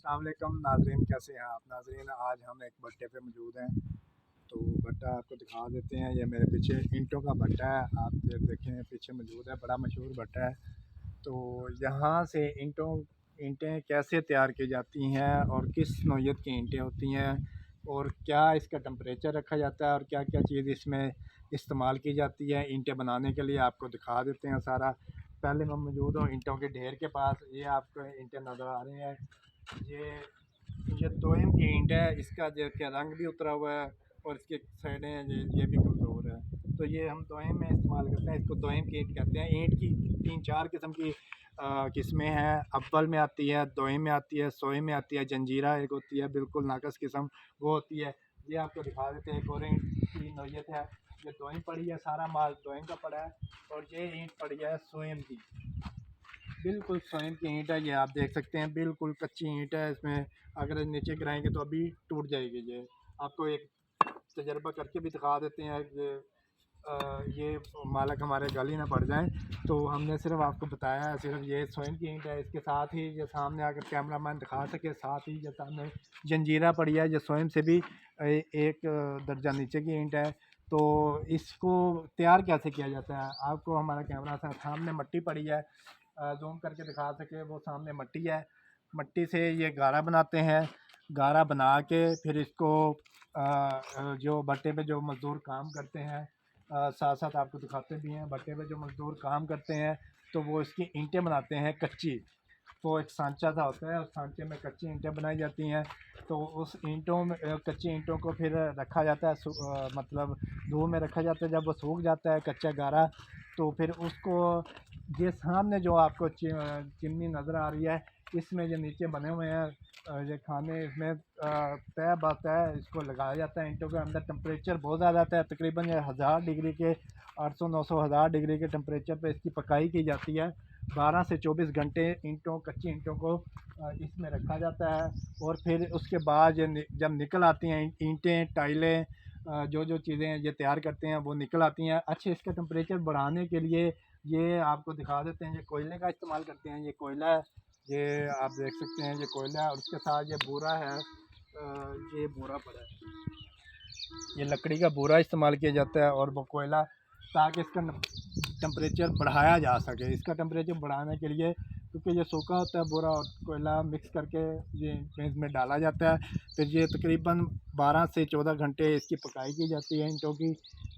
अस्सलामुअलैकुम नाज़रीन, कैसे हैं आप नाज़रीन। आज हम एक भट्टे पे मौजूद हैं। तो भट्टा आपको दिखा देते हैं। ये मेरे पीछे ईंटों का भट्टा है, आप देखें पीछे मौजूद है, बड़ा मशहूर भट्टा है। तो यहाँ से ईंटें कैसे तैयार की जाती हैं और किस नौइयत की ईंटें होती हैं और क्या इसका टेम्परेचर रखा जाता है और क्या क्या चीज़ इसमें इस्तेमाल की जाती है ईंटें बनाने के लिए, आपको दिखा देते हैं सारा। पहले मैं मौजूद हूँ ईंटों के ढेर के पास। ये आपको ईंटें नज़र आ रही हैं। ये ये तोयम की ईंट है, इसका जो क्या रंग भी उतरा हुआ है और इसकी साइडें ये भी कमज़ोर है। तो ये हम तोयम में इस्तेमाल करते हैं, इसको तोयम की ईंट कहते हैं। ईंट की 3-4 किस्म की किस्में हैं। अव्वल में आती है, दोयम में आती है, सोयम में आती है, जंजीरा एक होती है बिल्कुल नाकस किस्म, वो होती है। ये आपको दिखा देते हैं। एक और ईंट की नौइयत है, ये दोयम पड़ी है, सारा माल दोयम का पड़ा है। और ये ईंट पड़ी है सोयम की, बिल्कुल स्वयं की ईंट है। ये आप देख सकते हैं, बिल्कुल कच्ची ईंट है। इसमें अगर नीचे गिराएंगे तो अभी टूट जाएगी। ये आपको एक तजर्बा करके भी दिखा देते हैं। ये मालक हमारे गाली ना पड़ जाएं, तो हमने सिर्फ आपको बताया है, सिर्फ ये स्वयं की ईंट है। इसके साथ ही ये सामने आकर कैमरा मैन दिखा सके, साथ ही ये सामने जंजीरा पड़ी है, ये स्वयं से भी एक दर्जा नीचे की ईंट है। तो इसको तैयार कैसे किया जाता है, आपको हमारा कैमरा सामने मट्टी पड़ी है, जूम करके दिखा सके, वो सामने मट्टी है। मट्टी से ये गारा बनाते हैं। गारा बना के फिर इसको जो भट्टे पे जो मज़दूर काम करते हैं, साथ साथ आपको दिखाते भी हैं, भट्टे पे जो मज़दूर काम करते हैं तो वो इसकी ईंटें बनाते हैं कच्ची। वो एक सांचा सा होता है, उस सांचे में कच्ची ईंटें बनाई जाती हैं। तो उस ईंटों में कच्ची ईंटों को फिर रखा जाता है, मतलब धूप में रखा जाता है। जब वो सूख जाता है कच्चा गारा, तो फिर उसको ये सामने जो आपको चिमनी नज़र आ रही है, इसमें जो नीचे बने हुए हैं ये खाने, इसमें तय बात है, इसको लगाया जाता है ईंटों के अंदर। टेम्परेचर बहुत ज़्यादा आता है, तकरीबन ये 1000 डिग्री के 800-900 1000 डिग्री के टेम्परेचर पे इसकी पकाई की जाती है। 12 से 24 घंटे कच्ची ईंटों को इसमें रखा जाता है। और फिर उसके बाद जब निकल आती हैं ईंटें, टाइलें, जो जो चीज़ें ये तैयार करते हैं वो निकल आती हैं। अच्छे इसका टेम्परेचर बढ़ाने के लिए ये आपको दिखा देते हैं, ये कोयले का इस्तेमाल करते हैं। ये कोयला है, ये आप देख सकते हैं, ये कोयला है। और उसके साथ ये बूरा है, ये बूरा पड़ा है, ये लकड़ी का बूरा इस्तेमाल किया जाता है और वो कोयला, ताकि इसका टेम्परेचर बढ़ाया जा सके। इसका टेम्परेचर बढ़ाने के लिए, क्योंकि ये सूखा होता है बूरा और कोयला मिक्स करके ये इसमें डाला जाता है। फिर ये तकरीबन 12 से 14 घंटे इसकी पकाई की जाती है ईंटों की।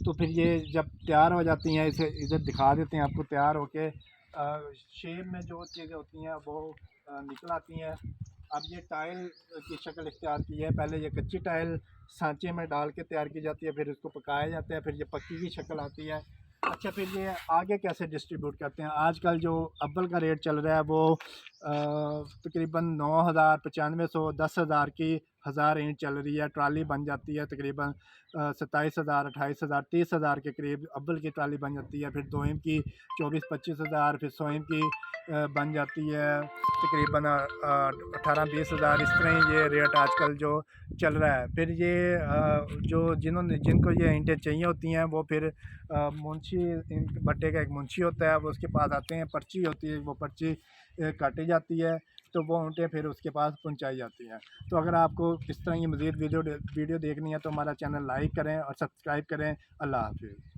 तो फिर ये जब तैयार हो जाती हैं, इसे इधर दिखा देते हैं आपको, तैयार होके शेप में जो चीज़ें होती हैं वो निकल आती हैं। अब ये टाइल की शक्ल इख्तियार की है। पहले ये कच्ची टाइल सांचे में डाल के तैयार की जाती है, फिर इसको पकाया जाता है, फिर ये पक्की की शक्ल आती है। अच्छा, फिर ये आगे कैसे डिस्ट्रीब्यूट करते हैं। आजकल जो अव्वल का रेट चल रहा है वो तकरीबन 9000, 9500, 10,000 की 1000 ईंट चल रही है। ट्राली बन जाती है तकरीबन 27,000, 28,000, 30,000 के करीब अव्वल की ट्राली बन जाती है। फिर दोयम की 24-25 हज़ार, फिर सोयम की बन जाती है तकरीबन 18-20 हज़ार। इस तरह ही ये रेट आजकल जो चल रहा है। फिर ये जो जिनको ये ईंटें चाहिए होती हैं, वो फिर मुंशी, इन भट्टे का एक मुंशी होता है, वो उसके पास आते हैं, पर्ची होती है, वो पर्ची काटी जाती है, तो वो ईंटें फिर उसके पास पहुंचाई जाती हैं। तो अगर आपको इस तरह की मज़ीद वीडियो देखनी है तो हमारा चैनल लाइक करें और सब्सक्राइब करें। अल्लाह हाफ़िज़।